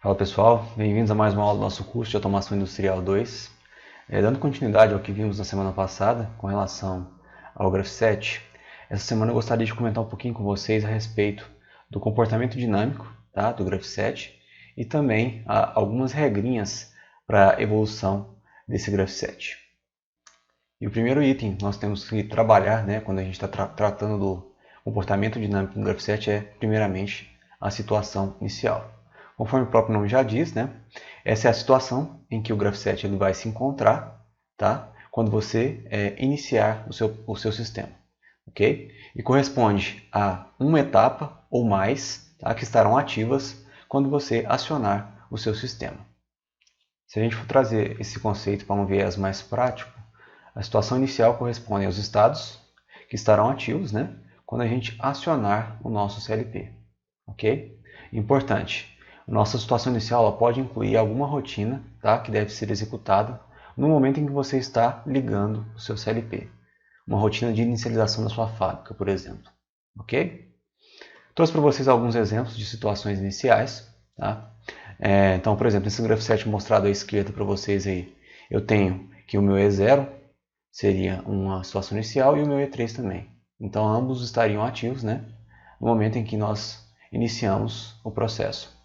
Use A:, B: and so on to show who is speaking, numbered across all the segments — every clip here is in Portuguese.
A: Fala pessoal, bem-vindos a mais uma aula do nosso curso de Automação Industrial 2. Dando continuidade ao que vimos na semana passada com relação ao Graph7, essa semana eu gostaria de comentar um pouquinho com vocês a respeito do comportamento dinâmico, tá, do Graph7 e também algumas regrinhas para a evolução desse Graph7. E o primeiro item que nós temos que trabalhar, quando a gente está tratando do comportamento dinâmico do Graph7 é, primeiramente, a situação inicial. Conforme o próprio nome já diz, essa é a situação em que o Graph7 ele vai se encontrar, tá? Quando você iniciar o seu sistema. Okay? E corresponde a uma etapa ou mais, tá? Que estarão ativas quando você acionar o seu sistema. Se a gente for trazer esse conceito para um viés mais prático, a situação inicial corresponde aos estados que estarão ativos, quando a gente acionar o nosso CLP. Ok? Importante, nossa situação inicial ela pode incluir alguma rotina, tá, que deve ser executada no momento em que você está ligando o seu CLP. Uma rotina de inicialização da sua fábrica, por exemplo. Ok? Trouxe para vocês alguns exemplos de situações iniciais. Tá? Então, por exemplo, nesse Graph7 mostrado à esquerda para vocês aí, eu tenho que o meu E0 seria uma situação inicial e o meu E3 também. Então, ambos estariam ativos, no momento em que nós iniciamos o processo.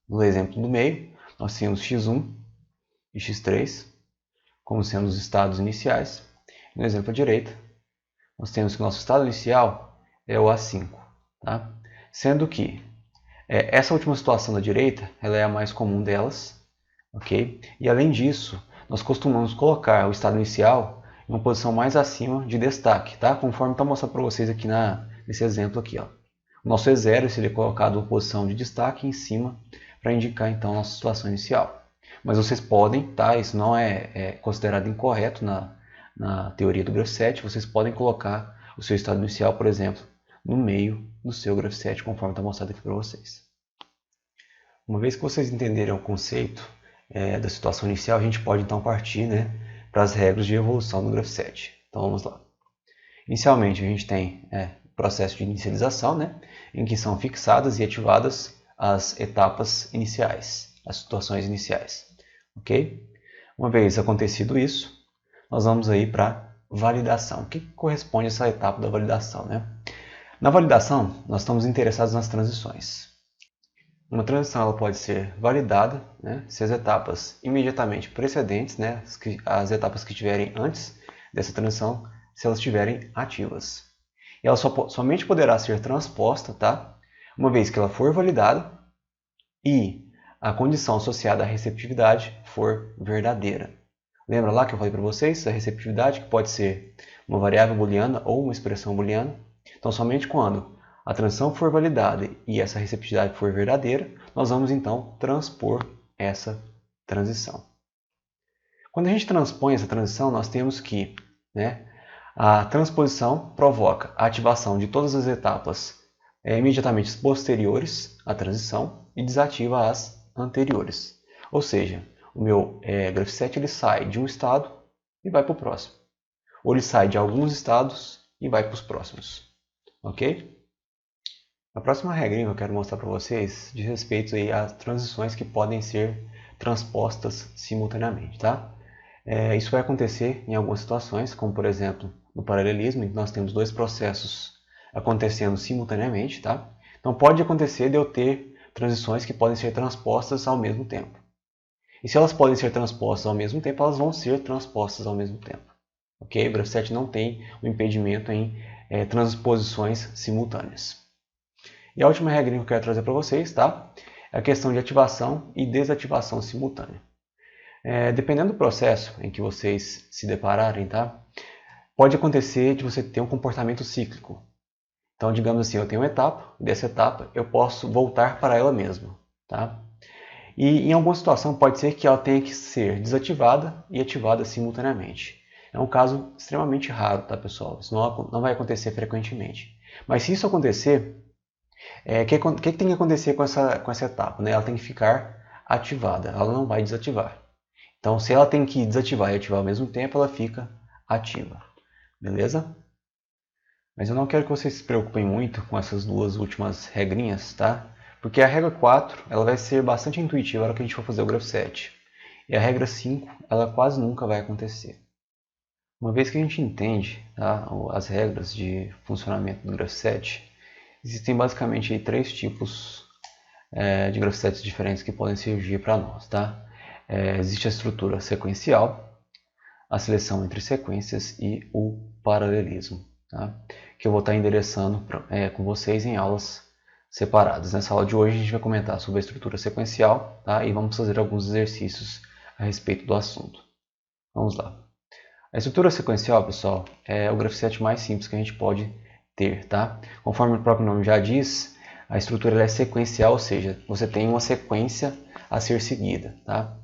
A: No exemplo do meio, nós temos x1 e x3 como sendo os estados iniciais. No exemplo à direita, nós temos que o nosso estado inicial é o A5. Tá? Sendo que essa última situação da direita ela é a mais comum delas. Okay? E além disso, nós costumamos colocar o estado inicial em uma posição mais acima de destaque, tá? Conforme está mostrando para vocês aqui nesse exemplo aqui. Ó. O nosso E0 seria colocado em posição de destaque em cima para indicar então a nossa situação inicial. Mas vocês podem, tá? Isso não é considerado incorreto na teoria do Graph7, vocês podem colocar o seu estado inicial, por exemplo, no meio do seu Graph7, conforme está mostrado aqui para vocês. Uma vez que vocês entenderam o conceito da situação inicial, a gente pode então partir para as regras de evolução do Graph7. Então vamos lá. Inicialmente a gente tem o processo de inicialização, em que são fixadas e ativadas as etapas iniciais, as situações iniciais. Ok? Uma vez acontecido isso, nós vamos aí para validação. O que corresponde a essa etapa da validação? Na validação, nós estamos interessados nas transições. Uma transição ela pode ser validada se as etapas imediatamente precedentes, as etapas que estiverem antes dessa transição, se elas estiverem ativas. E ela somente poderá ser transposta, tá? Uma vez que ela for validada e a condição associada à receptividade for verdadeira. Lembra lá que eu falei para vocês a receptividade que pode ser uma variável booleana ou uma expressão booleana? Então, somente quando a transição for validada e essa receptividade for verdadeira, nós vamos então transpor essa transição. Quando a gente transpõe essa transição, nós temos que a transposição provoca a ativação de todas as etapas imediatamente posteriores à transição e desativa as anteriores. Ou seja, o meu Graph7 ele sai de um estado e vai para o próximo. Ou ele sai de alguns estados e vai para os próximos. Ok? A próxima regrinha que eu quero mostrar para vocês diz respeito aí às transições que podem ser transpostas simultaneamente. Tá? Isso vai acontecer em algumas situações, como por exemplo no paralelismo, em que nós temos dois processos acontecendo simultaneamente. Tá? Então pode acontecer de eu ter transições que podem ser transpostas ao mesmo tempo. E se elas podem ser transpostas ao mesmo tempo, elas vão ser transpostas ao mesmo tempo. Ok? O Graph7 não tem o impedimento em transposições simultâneas. E a última regra que eu quero trazer para vocês, tá? É a questão de ativação e desativação simultânea. Dependendo do processo em que vocês se depararem, tá? Pode acontecer de você ter um comportamento cíclico. Então, digamos assim, eu tenho uma etapa, dessa etapa eu posso voltar para ela mesma. Tá? E em alguma situação pode ser que ela tenha que ser desativada e ativada simultaneamente. É um caso extremamente raro, tá, pessoal? Isso não vai acontecer frequentemente. Mas se isso acontecer, o que tem que acontecer com essa etapa? Ela tem que ficar ativada, ela não vai desativar. Então, se ela tem que desativar e ativar ao mesmo tempo, ela fica ativa. Beleza? Mas eu não quero que vocês se preocupem muito com essas duas últimas regrinhas, tá? Porque a regra 4 ela vai ser bastante intuitiva na hora que a gente for fazer o grafo 7. E a regra 5 ela quase nunca vai acontecer. Uma vez que a gente entende, tá, as regras de funcionamento do grafo 7, existem basicamente aí 3 tipos de grafo 7 diferentes que podem surgir para nós. Tá? Existe a estrutura sequencial, a seleção entre sequências e o paralelismo, tá? Que eu vou estar endereçando com vocês em aulas separadas. Nessa aula de hoje a gente vai comentar sobre a estrutura sequencial, tá? E vamos fazer alguns exercícios a respeito do assunto. Vamos lá. A estrutura sequencial, pessoal, é o grafo 7 mais simples que a gente pode ter. Tá? Conforme o próprio nome já diz, a estrutura é sequencial, ou seja, você tem uma sequência a ser seguida. Tá?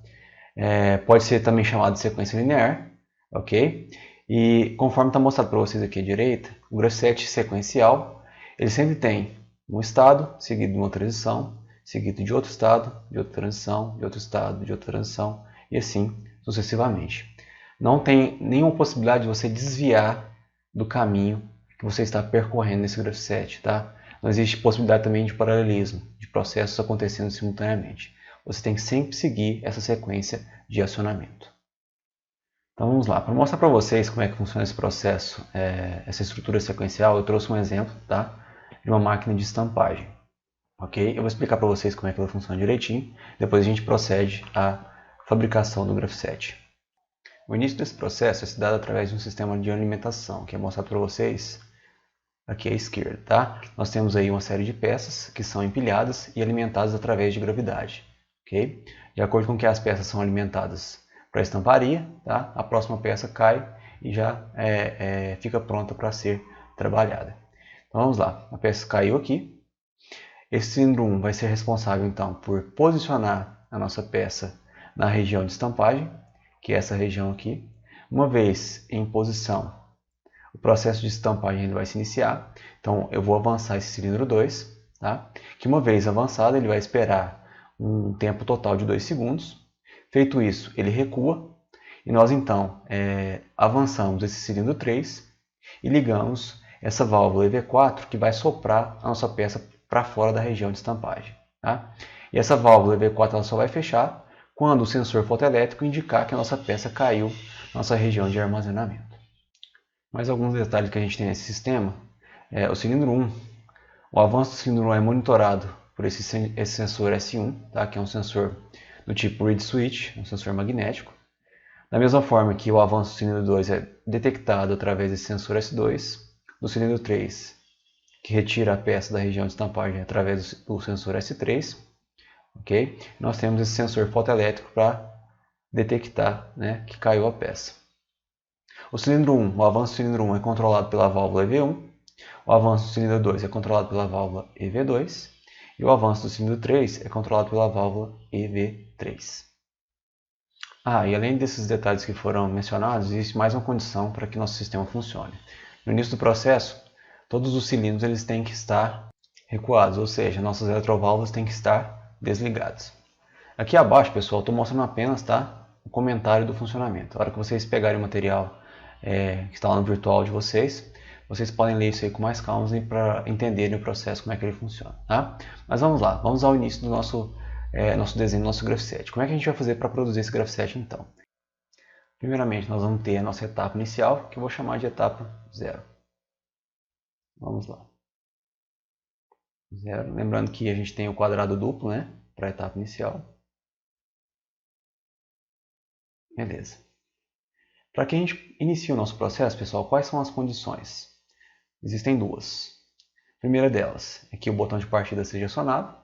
A: Pode ser também chamado de sequência linear, ok? E conforme está mostrado para vocês aqui à direita, o grafo 7 sequencial, ele sempre tem um estado, seguido de uma transição, seguido de outro estado, de outra transição, de outro estado, de outra transição, e assim sucessivamente. Não tem nenhuma possibilidade de você desviar do caminho que você está percorrendo nesse grafo 7, tá? Não existe possibilidade também de paralelismo, de processos acontecendo simultaneamente. Você tem que sempre seguir essa sequência de acionamento. Então vamos lá, para mostrar para vocês como é que funciona esse processo, essa estrutura sequencial, eu trouxe um exemplo, tá, de uma máquina de estampagem. Ok? Eu vou explicar para vocês como é que ela funciona direitinho, depois a gente procede à fabricação do grafo 7. O início desse processo é se dado através de um sistema de alimentação, que é mostrado para vocês aqui à esquerda. Tá? Nós temos aí uma série de peças que são empilhadas e alimentadas através de gravidade. Okay? De acordo com que as peças são alimentadas para a estamparia, tá? A próxima peça cai e já fica pronta para ser trabalhada. Então vamos lá, a peça caiu aqui. Esse cilindro 1 vai ser responsável então por posicionar a nossa peça na região de estampagem, que é essa região aqui. Uma vez em posição, o processo de estampagem ele vai se iniciar. Então eu vou avançar esse cilindro 2, tá? Que uma vez avançado ele vai esperar um tempo total de 2 segundos. Feito isso, ele recua e nós então avançamos esse cilindro 3 e ligamos essa válvula EV4 que vai soprar a nossa peça para fora da região de estampagem. Tá? E essa válvula EV4 ela só vai fechar quando o sensor fotoelétrico indicar que a nossa peça caiu na nossa região de armazenamento. Mais alguns detalhes que a gente tem nesse sistema. O cilindro 1, o avanço do cilindro 1 é monitorado por esse sensor S1, tá? Que é um sensor do tipo reed switch, um sensor magnético. Da mesma forma que o avanço do cilindro 2 é detectado através desse sensor S2, do cilindro 3, que retira a peça da região de estampagem através do sensor S3. Okay? Nós temos esse sensor fotoelétrico para detectar, né, que caiu a peça. O cilindro 1, o avanço do cilindro 1 é controlado pela válvula EV1, o avanço do cilindro 2 é controlado pela válvula EV2 e o avanço do cilindro 3 é controlado pela válvula EV3. E além desses detalhes que foram mencionados, existe mais uma condição para que nosso sistema funcione. No início do processo, todos os cilindros eles têm que estar recuados, ou seja, nossas eletroválvulas têm que estar desligadas. Aqui abaixo, pessoal, estou mostrando apenas, tá, o comentário do funcionamento. A hora que vocês pegarem o material que está lá no virtual de vocês, vocês podem ler isso aí com mais calma para entenderem o processo, como é que ele funciona. Tá? Mas vamos lá, vamos ao início do nosso desenho, do nosso grafo 7. Como é que a gente vai fazer para produzir esse grafo 7 então? Primeiramente, nós vamos ter a nossa etapa inicial, que eu vou chamar de etapa 0. Vamos lá. 0. Lembrando que a gente tem o quadrado duplo, né, para a etapa inicial. Beleza. Para que a gente inicie o nosso processo, pessoal, quais são as condições? Existem duas. A primeira delas é que o botão de partida seja acionado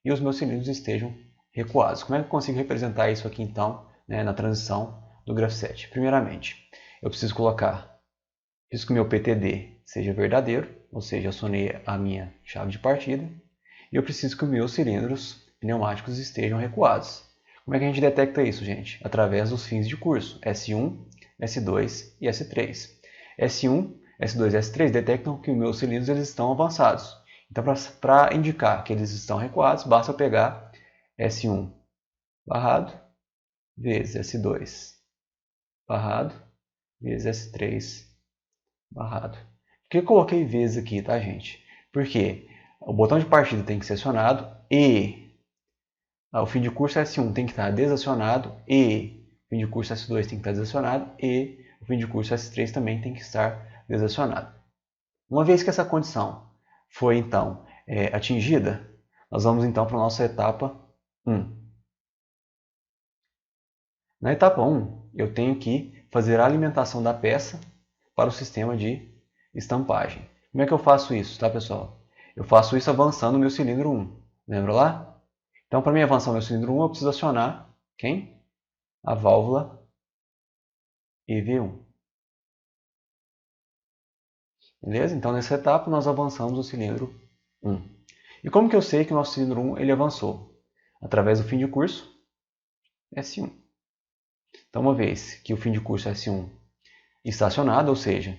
A: e os meus cilindros estejam recuados. Como é que eu consigo representar isso aqui então, né, na transição do grafo 7? Primeiramente, eu preciso que o meu PTD seja verdadeiro, ou seja, acionei a minha chave de partida, e eu preciso que os meus cilindros pneumáticos estejam recuados. Como é que a gente detecta isso, gente? Através dos fins de curso, S1, S2 e S3. S1, S2 e S3 detectam que os meus cilindros eles estão avançados. Então, para indicar que eles estão recuados, basta eu pegar S1 barrado vezes S2 barrado vezes S3 barrado. Por que eu coloquei vezes aqui, tá, gente? Porque o botão de partida tem que ser acionado e o fim de curso S1 tem que estar desacionado e o fim de curso S2 tem que estar desacionado e o fim de curso S3 também tem que estar desacionado. Uma vez que essa condição foi então atingida, nós vamos então para a nossa etapa 1. Na etapa 1, eu tenho que fazer a alimentação da peça para o sistema de estampagem. Como é que eu faço isso, tá, pessoal? Eu faço isso avançando o meu cilindro 1. Lembra lá? Então, para mim avançar o meu cilindro 1, eu preciso acionar quem? A válvula EV1. Beleza? Então, nessa etapa, nós avançamos o cilindro 1. E como que eu sei que o nosso cilindro 1 ele avançou? Através do fim de curso S1. Então, uma vez que o fim de curso S1 está acionado, ou seja,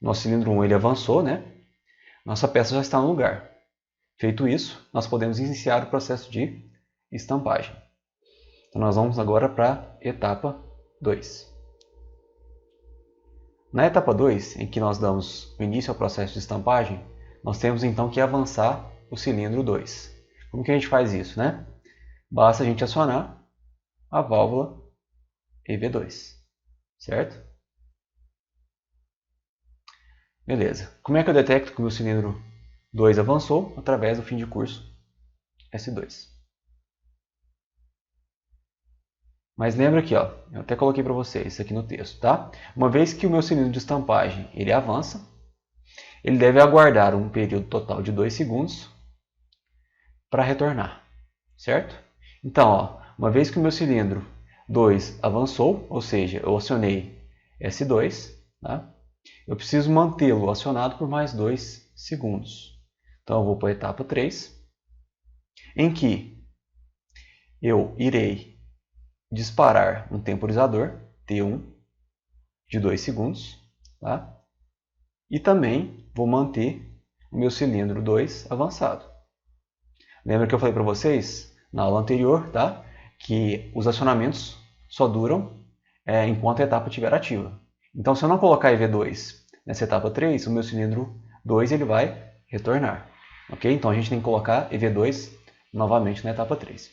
A: nosso cilindro 1 ele avançou, né? Nossa peça já está no lugar. Feito isso, nós podemos iniciar o processo de estampagem. Então, nós vamos agora para a etapa 2. Na etapa 2, em que nós damos o início ao processo de estampagem, nós temos então que avançar o cilindro 2. Como que a gente faz isso, né? Basta a gente acionar a válvula EV2, certo? Beleza. Como é que eu detecto que o meu cilindro 2 avançou? Através do fim de curso S2. Mas lembra aqui, ó, eu até coloquei para vocês isso aqui no texto, tá? Uma vez que o meu cilindro de estampagem ele avança, ele deve aguardar um período total de 2 segundos para retornar, certo? Então, ó, uma vez que o meu cilindro 2 avançou, ou seja, eu acionei S2, tá? Eu preciso mantê-lo acionado por mais 2 segundos. Então, eu vou para a etapa 3, em que eu irei disparar um temporizador T1 de 2 segundos, tá? E também vou manter o meu cilindro 2 avançado. Lembra que eu falei para vocês na aula anterior, tá? Que os acionamentos só duram enquanto a etapa estiver ativa. Então, se eu não colocar EV2 nessa etapa 3, o meu cilindro 2 ele vai retornar. Ok? Então, a gente tem que colocar EV2 novamente na etapa 3.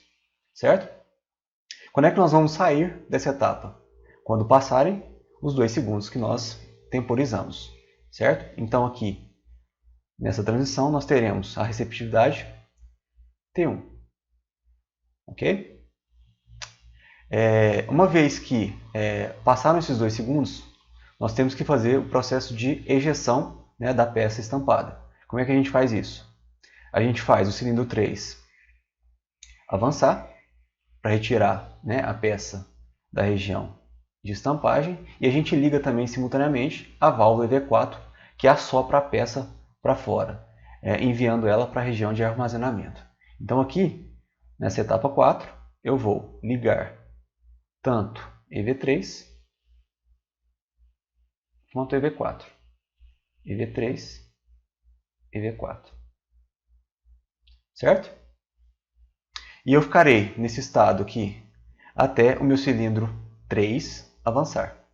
A: Certo? Quando é que nós vamos sair dessa etapa? Quando passarem os 2 segundos que nós temporizamos. Certo? Então, aqui, nessa transição, nós teremos a receptividade T1. Ok? Uma vez que passaram esses 2 segundos, nós temos que fazer o processo de ejeção, né, da peça estampada. Como é que a gente faz isso? A gente faz o cilindro 3 avançar para retirar, né, a peça da região de estampagem e a gente liga também simultaneamente a válvula EV4 que assopra a peça para fora, enviando ela para a região de armazenamento. Então aqui, nessa etapa 4, eu vou ligar tanto EV3 quanto EV4. EV3, EV4. Certo? E eu ficarei nesse estado aqui até o meu cilindro 3 avançar,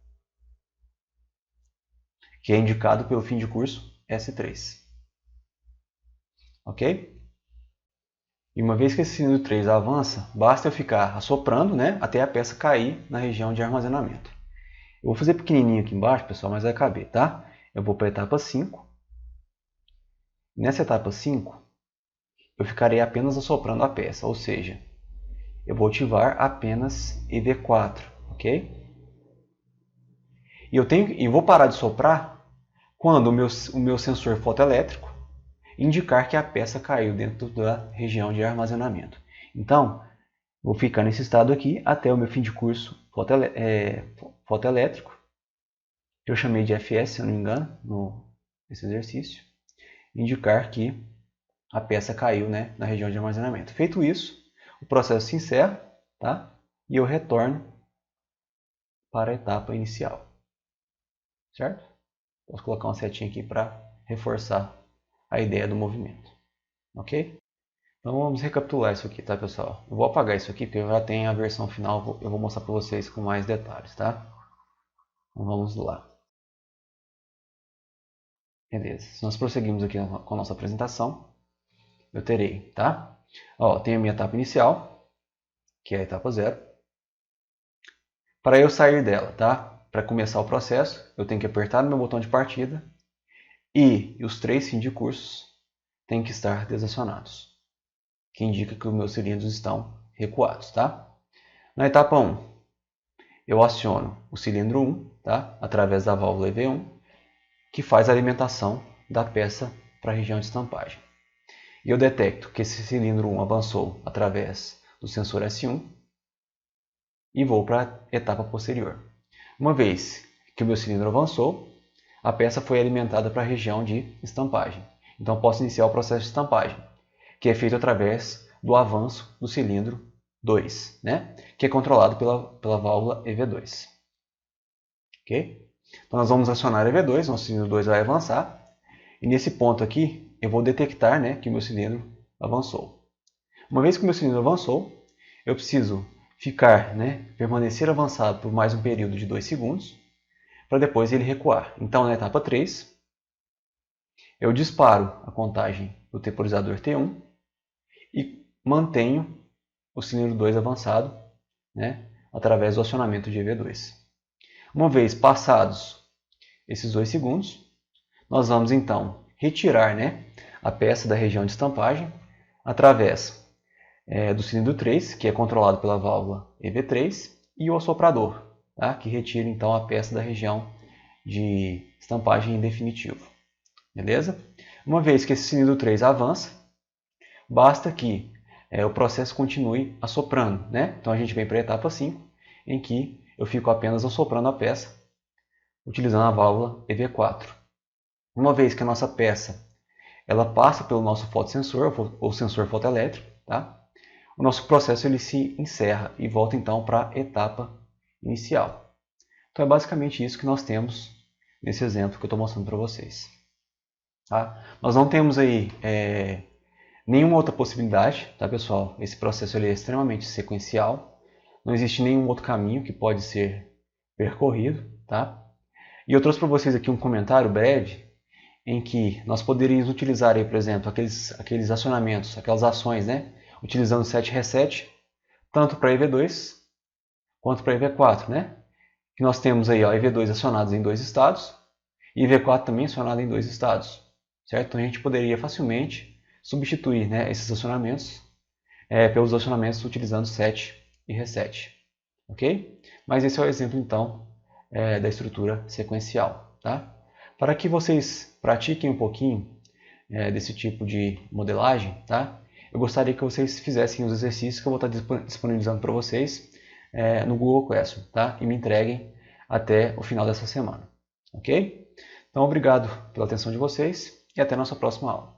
A: que é indicado pelo fim de curso S3. Ok? E uma vez que esse cilindro 3 avança, basta eu ficar assoprando, né, até a peça cair na região de armazenamento. Eu vou fazer pequenininho aqui embaixo, pessoal, mas vai caber, tá? Eu vou para a etapa 5. Nessa etapa 5, eu ficarei apenas assoprando a peça, ou seja, eu vou ativar apenas EV4, ok? E vou parar de soprar quando o meu sensor fotoelétrico indicar que a peça caiu dentro da região de armazenamento. Então, vou ficar nesse estado aqui até o meu fim de curso fotoelétrico, que eu chamei de FS, se eu não me engano, nesse exercício, indicar que a peça caiu, né, na região de armazenamento. Feito isso, o processo se encerra, tá? E eu retorno para a etapa inicial. Certo? Posso colocar uma setinha aqui para reforçar a ideia do movimento. Ok? Então vamos recapitular isso aqui, tá, pessoal? Eu vou apagar isso aqui porque eu já tenho a versão final, eu vou mostrar para vocês com mais detalhes, tá? Então vamos lá. Beleza. Se nós prosseguimos aqui com a nossa apresentação, eu terei, tá? Ó, tem a minha etapa inicial, que é a etapa 0. Para eu sair dela, tá? Para começar o processo, eu tenho que apertar no meu botão de partida e os 3 fins de cursos têm que estar desacionados, que indica que os meus cilindros estão recuados, tá? Na etapa 1, eu aciono o cilindro 1, tá? Através da válvula EV1, que faz a alimentação da peça para a região de estampagem. E eu detecto que esse cilindro 1 avançou através do sensor S1 e vou para a etapa posterior. Uma vez que o meu cilindro avançou, a peça foi alimentada para a região de estampagem. Então posso iniciar o processo de estampagem, que é feito através do avanço do cilindro 2, né? Que é controlado pela válvula EV2. Ok? Então nós vamos acionar a EV2, nosso cilindro 2 vai avançar, e nesse ponto aqui eu vou detectar, né, que o meu cilindro avançou. Uma vez que o meu cilindro avançou, eu preciso ficar, né, permanecer avançado por mais um período de 2 segundos, para depois ele recuar. Então na etapa 3, eu disparo a contagem do temporizador T1 e mantenho o cilindro 2 avançado, né, através do acionamento de EV2. Uma vez passados esses 2 segundos, nós vamos então retirar, né, a peça da região de estampagem através do cilindro 3, que é controlado pela válvula EV3, e o assoprador, tá, que retira então a peça da região de estampagem em definitivo. Beleza? Uma vez que esse cilindro 3 avança, basta que o processo continue assoprando, né? Então a gente vem para a etapa 5, em que eu fico apenas assoprando a peça, utilizando a válvula EV4. Uma vez que a nossa peça ela passa pelo nosso fotossensor, ou sensor fotoelétrico, tá? O nosso processo ele se encerra e volta então para a etapa inicial. Então é basicamente isso que nós temos nesse exemplo que eu estou mostrando para vocês. Tá? Nós não temos aí nenhuma outra possibilidade, tá, pessoal? Esse processo ele é extremamente sequencial, não existe nenhum outro caminho que pode ser percorrido, tá? E eu trouxe para vocês aqui um comentário breve em que nós poderíamos utilizar, aí, por exemplo, aqueles acionamentos, aquelas ações, né? Utilizando o set reset, tanto para EV2 quanto para EV4, né? Que nós temos aí, ó, EV2 acionados em 2 estados e EV4 também acionado em 2 estados, certo? Então a gente poderia facilmente substituir, né, esses acionamentos pelos acionamentos utilizando set e reset, ok? Mas esse é o exemplo então da estrutura sequencial, tá? Para que vocês pratiquem um pouquinho desse tipo de modelagem, tá? Eu gostaria que vocês fizessem os exercícios que eu vou estar disponibilizando para vocês no Google Classroom, tá? E me entreguem até o final dessa semana, ok? Então, obrigado pela atenção de vocês e até a nossa próxima aula.